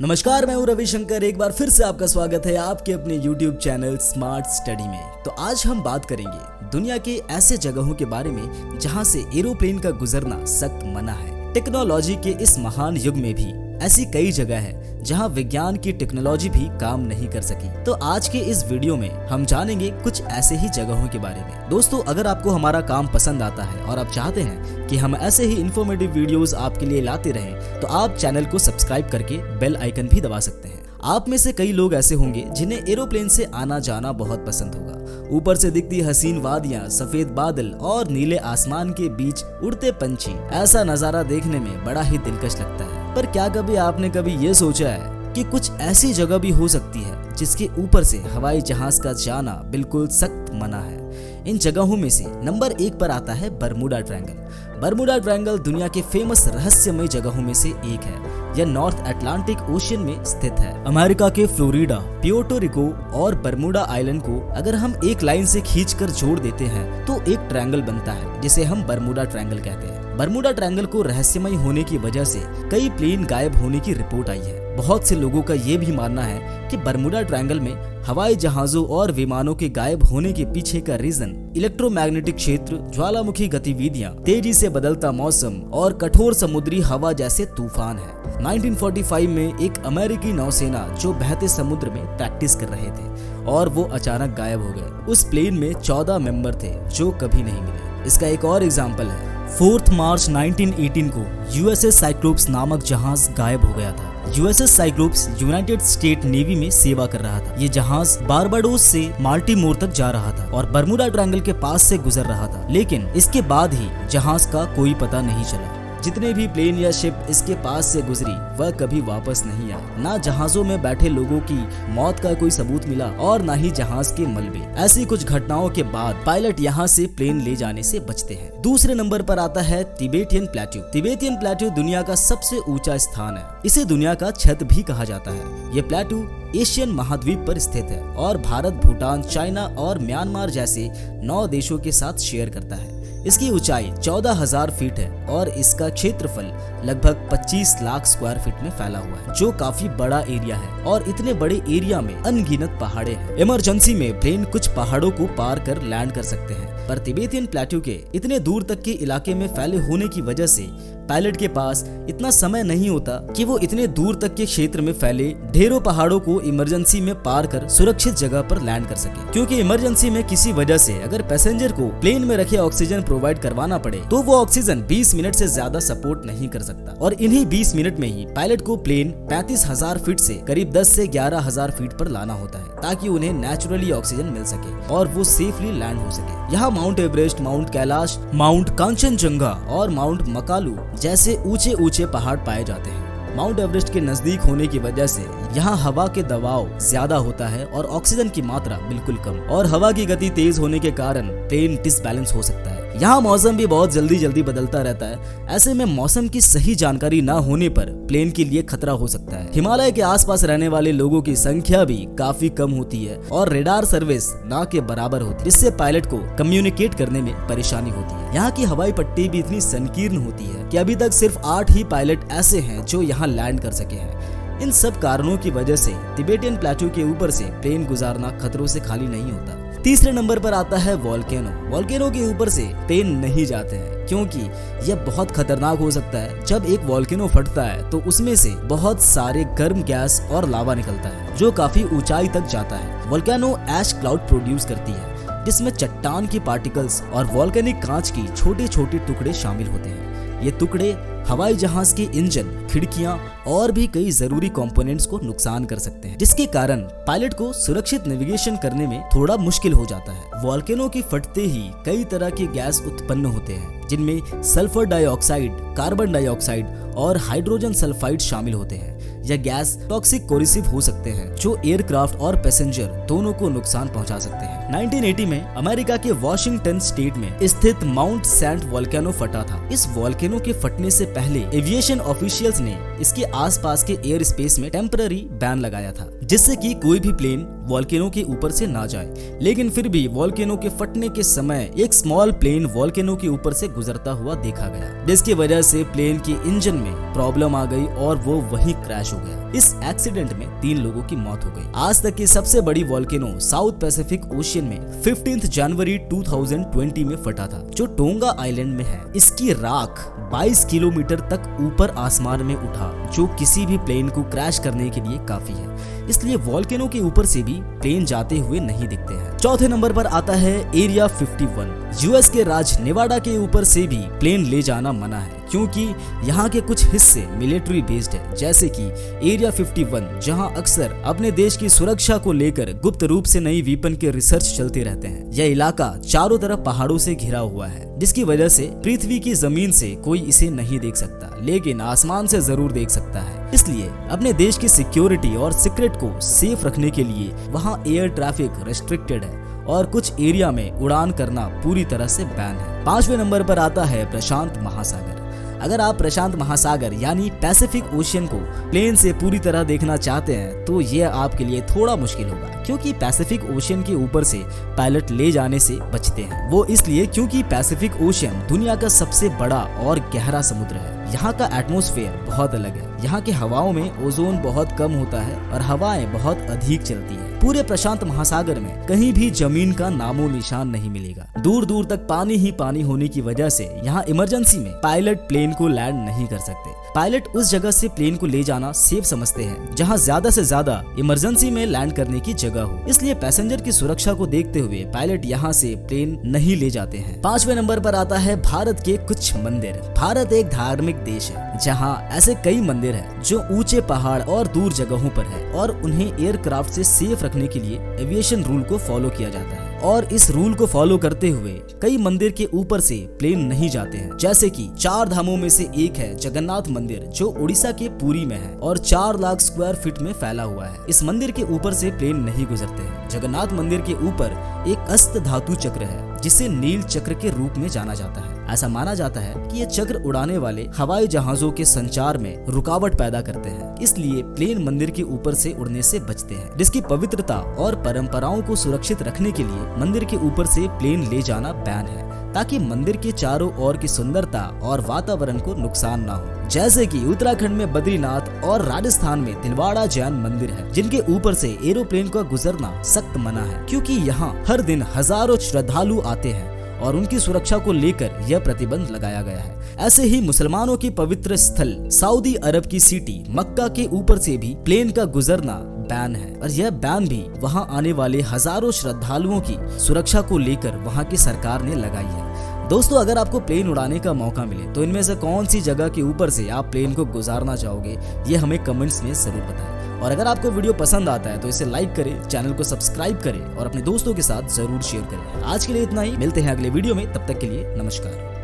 नमस्कार, मैं हूं रविशंकर। एक बार फिर से आपका स्वागत है आपके अपने YouTube चैनल स्मार्ट स्टडी में। तो आज हम बात करेंगे दुनिया के ऐसे जगहों के बारे में जहां से एरोप्लेन का गुजरना सख्त मना है। टेक्नोलॉजी के इस महान युग में भी ऐसी कई जगह है जहां विज्ञान की टेक्नोलॉजी भी काम नहीं कर सकी। तो आज के इस वीडियो में हम जानेंगे कुछ ऐसे ही जगहों के बारे में। दोस्तों, अगर आपको हमारा काम पसंद आता है और आप चाहते हैं कि हम ऐसे ही इंफॉर्मेटिव वीडियोस आपके लिए लाते रहें, तो आप चैनल को सब्सक्राइब करके बेल आइकन भी दबा सकते हैं। आप में से कई लोग ऐसे होंगे जिन्हें एरोप्लेन से आना जाना बहुत पसंद होगा। ऊपर से दिखती हसीन वादियां, सफेद बादल और नीले आसमान के बीच उड़ते पंछी, ऐसा नजारा देखने में बड़ा ही दिलकश लगता है। पर क्या कभी आपने ये सोचा है कि कुछ ऐसी जगह भी हो सकती है जिसके ऊपर से हवाई जहाज का जाना बिल्कुल सख्त मना है। इन जगहों में से नंबर 1 पर आता है बरमूडा ट्रायंगल। बरमूडा ट्रायंगल दुनिया के फेमस रहस्यमय जगहों में से एक है। यह नॉर्थ अटलांटिक ओशियन में स्थित है। अमेरिका के फ्लोरिडा, प्यूर्टो रिको और बरमूडा आइलैंड को अगर हम एक लाइन से खींचकर जोड़ देते हैं तो एक ट्रायंगल बनता है जिसे हम बरमूडा ट्रायंगल कहते हैं। बरमूडा ट्रायंगल को रहस्यमय होने की वजह से कई प्लेन गायब होने की रिपोर्ट आई है। बहुत से लोगों का ये भी मानना है कि बरमूडा ट्रायंगल में हवाई जहाजों और विमानों के गायब होने के पीछे का रीजन इलेक्ट्रोमैग्नेटिक क्षेत्र, ज्वालामुखी गतिविधियां, तेजी से बदलता मौसम और कठोर समुद्री हवा जैसे तूफान है। 1945 में एक अमेरिकी नौसेना जो बहते समुद्र में प्रैक्टिस कर रहे थे और वो अचानक गायब हो गए। उस प्लेन में 14 मेंबर थे जो कभी नहीं मिले। इसका एक और एग्जाम्पल है। 4 मार्च 1918 को यूएसएस साइक्लोप्स नामक जहाज गायब हो गया था। USS cyclops United state navy में सेवा कर रहा था। ये जहाज बारबाडोस से माल्टीमोर तक जा रहा था और बरमूडा ट्रायंगल के पास से गुजर रहा था, लेकिन इसके बाद ही जहाज का कोई पता नहीं चला। जितने भी प्लेन या शिप इसके पास से गुजरी वह कभी वापस नहीं आई। ना जहाजों में बैठे लोगों की मौत का कोई सबूत मिला और ना ही जहाज के मलबे। ऐसी कुछ घटनाओं के बाद पायलट यहाँ से प्लेन ले जाने से बचते हैं। दूसरे नंबर पर आता है तिबेटियन प्लेट्यू। तिबेटियन प्लेट्यू दुनिया का सबसे ऊंचा स्थान है। इसे दुनिया का छत भी कहा जाता है। ये प्लेट्यू एशियन महाद्वीप पर स्थित है और भारत, भूटान, चाइना और म्यांमार जैसे 9 देशों के साथ शेयर करता है। इसकी ऊंचाई 14,000 फीट है और इसका क्षेत्रफल लगभग 25 लाख स्क्वायर फीट में फैला हुआ है, जो काफी बड़ा एरिया है। और इतने बड़े एरिया में अनगिनत पहाड़े हैं। इमरजेंसी में प्लेन कुछ पहाड़ों को पार कर लैंड कर सकते हैं। पर तिबेटियन प्लेट्यू के इतने दूर तक के इलाके में फैले होने की वजह से पायलट के पास इतना समय नहीं होता कि वो इतने दूर तक के क्षेत्र में फैले ढेरों पहाड़ों को इमरजेंसी में पार कर सुरक्षित जगह पर लैंड कर सके। क्योंकि इमरजेंसी में किसी वजह से अगर पैसेंजर को प्लेन में रखे ऑक्सीजन प्रोवाइड करवाना पड़े तो वो ऑक्सीजन 20 मिनट से ज्यादा सपोर्ट नहीं कर सकता। और इन्हीं 20 मिनट में ही पायलट को प्लेन 35,000 फीट से करीब 10 से 11,000 फीट पर लाना होता है ताकि उन्हें नेचुरली ऑक्सीजन मिल सके और वो सेफली लैंड हो सके। यहाँ mount Everest, mount Kailash, mount Kanchenjunga और माउंट मकालू जैसे ऊंचे ऊंचे पहाड़ पाए जाते हैं। माउंट एवरेस्ट के नजदीक होने की वजह से यहाँ हवा के दबाव ज्यादा होता है और ऑक्सीजन की मात्रा बिल्कुल कम, और हवा की गति तेज होने के कारण प्लेन डिसबैलेंस हो सकता है। यहाँ मौसम भी बहुत जल्दी बदलता रहता है। ऐसे में मौसम की सही जानकारी न होने पर प्लेन के लिए खतरा हो सकता है। हिमालय के आसपास रहने वाले लोगों की संख्या भी काफी कम होती है और रेडार सर्विस ना के बराबर होती है, जिससे पायलट को कम्युनिकेट करने में परेशानी होती है। यहाँ की हवाई पट्टी भी इतनी संकीर्ण होती है कि अभी तक सिर्फ 8 ही पायलट ऐसे हैं जो यहाँ लैंड कर सके हैं। इन सब कारणों की वजह से तिबेटियन प्लेट्यू के ऊपर से प्लेन गुजारना खतरों से खाली नहीं होता। तीसरे नंबर पर आता है वोल्केनो। वोल्केनो के ऊपर से प्लेन नहीं जाते हैं क्योंकि यह बहुत खतरनाक हो सकता है। जब एक वोल्केनो फटता है तो उसमें से बहुत सारे गर्म गैस और लावा निकलता है जो काफी ऊंचाई तक जाता है। वोल्केनो ऐश क्लाउड प्रोड्यूस करती है जिसमें चट्टान की पार्टिकल्स और वोल्केनिक कांच की छोटे छोटे टुकड़े शामिल होते हैं। ये टुकड़े हवाई जहाज के इंजन, खिड़कियां और भी कई जरूरी कंपोनेंट्स को नुकसान कर सकते हैं, जिसके कारण पायलट को सुरक्षित नेविगेशन करने में थोड़ा मुश्किल हो जाता है। वोल्केनो के फटते ही कई तरह के गैस उत्पन्न होते हैं जिनमें सल्फर डाइऑक्साइड, कार्बन डाइऑक्साइड और हाइड्रोजन सल्फाइड शामिल होते हैं। यह गैस टॉक्सिक कोरिसिव हो सकते हैं जो एयरक्राफ्ट और पैसेंजर दोनों को नुकसान पहुंचा सकते हैं। 1980 में अमेरिका के वॉशिंगटन स्टेट में स्थित माउंट सेंट वोल्केनो फटा था। इस वोल्केनो के फटने से पहले एविएशन ऑफिशियल्स ने इसके आसपास के एयर स्पेस में टेम्पररी बैन लगाया था, जिससे कि कोई भी प्लेन वोल्केनो के ऊपर से ना जाए। लेकिन फिर भी वोल्केनो के फटने के समय एक स्मॉल प्लेन वोल्केनो के ऊपर से गुजरता हुआ देखा गया, जिसकी वजह से प्लेन के इंजन में प्रॉब्लम आ गई और वो वहीं क्रैश क्रैश हो गया। इस एक्सीडेंट में 3 लोगों की मौत हो गई। आज तक की सबसे बड़ी वोल्केनो साउथ पैसिफिक ओशियन में 15 जनवरी 2020 में फटा था, जो टोंगा आइलैंड में है। इसकी राख 22 किलोमीटर तक ऊपर आसमान में उठा, जो किसी भी प्लेन को क्रैश करने के लिए काफी है। इसलिए वोल्केनो के ऊपर से भी प्लेन जाते हुए नहीं दिखते हैं। चौथे नंबर पर आता है एरिया 51। यूएस के राज्य नेवाडा के ऊपर से भी प्लेन ले जाना मना है, क्योंकि यहाँ के कुछ हिस्से मिलिट्री बेस्ड है, जैसे कि एरिया 51, जहाँ अक्सर अपने देश की सुरक्षा को लेकर गुप्त रूप से नई वेपन के रिसर्च चलते रहते हैं। यह इलाका चारों तरफ पहाड़ों से घिरा हुआ है, जिसकी वजह से पृथ्वी की जमीन से कोई इसे नहीं देख सकता, लेकिन आसमान से जरूर देख सकता है। इसलिए अपने देश की सिक्योरिटी और सीक्रेट को सेफ रखने के लिए वहाँ एयर ट्रैफिक रेस्ट्रिक्टेड है और कुछ एरिया में उड़ान करना पूरी तरह से बैन है। 5वें नंबर पर आता है प्रशांत महासागर। अगर आप प्रशांत महासागर यानी पैसिफिक ओशियन को प्लेन से पूरी तरह देखना चाहते हैं तो यह आपके लिए थोड़ा मुश्किल होगा, क्योंकि पैसिफिक ओशियन के ऊपर से पायलट ले जाने से बचते हैं। वो इसलिए क्योंकि पैसिफिक ओशियन दुनिया का सबसे बड़ा और गहरा समुद्र है। यहाँ का एटमॉस्फेयर बहुत अलग है। यहाँ की हवाओं में ओजोन बहुत कम होता है और हवाएं बहुत अधिक चलती है। पूरे प्रशांत महासागर में कहीं भी जमीन का नामो निशान नहीं मिलेगा। दूर दूर तक पानी ही पानी होने की वजह से यहाँ इमरजेंसी में पायलट प्लेन को लैंड नहीं कर सकते। पायलट उस जगह से प्लेन को ले जाना सेफ समझते हैं जहाँ ज्यादा से ज्यादा इमरजेंसी में लैंड करने की जगह हो। इसलिए पैसेंजर की सुरक्षा को देखते हुए पायलट यहाँ से प्लेन नहीं ले जाते हैं। 5वें नंबर पर आता है भारत के कुछ मंदिर। भारत एक धार्मिक देश है, जहाँ ऐसे कई मंदिर है जो ऊंचे पहाड़ और दूर जगहों पर है, और उन्हें एयरक्राफ्ट से सेफ रखने के लिए एविएशन रूल को फॉलो किया जाता है। और इस रूल को फॉलो करते हुए कई मंदिर के ऊपर से प्लेन नहीं जाते हैं, जैसे कि 4 धामों में से एक है जगन्नाथ मंदिर, जो उड़ीसा के पुरी में है और 4 लाख स्क्वायर फीट में फैला हुआ है। इस मंदिर के ऊपर से प्लेन नहीं गुजरते हैं। जगन्नाथ मंदिर के ऊपर एक अष्ट धातु चक्र है, जिसे नील चक्र के रूप में जाना जाता है। ऐसा माना जाता है कि ये चक्र उड़ाने वाले हवाई जहाजों के संचार में रुकावट पैदा करते हैं, इसलिए प्लेन मंदिर के ऊपर से उड़ने से बचते हैं। जिसकी पवित्रता और परंपराओं को सुरक्षित रखने के लिए मंदिर के ऊपर से प्लेन ले जाना बैन है, ताकि मंदिर के चारों ओर की सुंदरता और वातावरण को नुकसान ना हो। जैसे कि उत्तराखंड में बद्रीनाथ और राजस्थान में तिलवाड़ा जैन मंदिर है, जिनके ऊपर से एरोप्लेन का गुजरना सख्त मना है, क्योंकि यहाँ हर दिन हजारों श्रद्धालु आते हैं और उनकी सुरक्षा को लेकर यह प्रतिबंध लगाया गया है। ऐसे ही मुसलमानों की पवित्र स्थल सऊदी अरब की सिटी मक्का के ऊपर से भी प्लेन का गुजरना बैन है, और यह बैन भी वहां आने वाले हजारों श्रद्धालुओं की सुरक्षा को लेकर वहां की सरकार ने लगाई है। दोस्तों, अगर आपको प्लेन उड़ाने का मौका मिले तो इनमें से कौन सी जगह के ऊपर से आप प्लेन को गुजारना चाहोगे, ये हमें कमेंट्स में जरूर बताएं। और अगर आपको वीडियो पसंद आता है तो इसे लाइक करें, चैनल को सब्सक्राइब करें और अपने दोस्तों के साथ जरूर शेयर करें। आज के लिए इतना ही, मिलते हैं अगले वीडियो में, तब तक के लिए नमस्कार।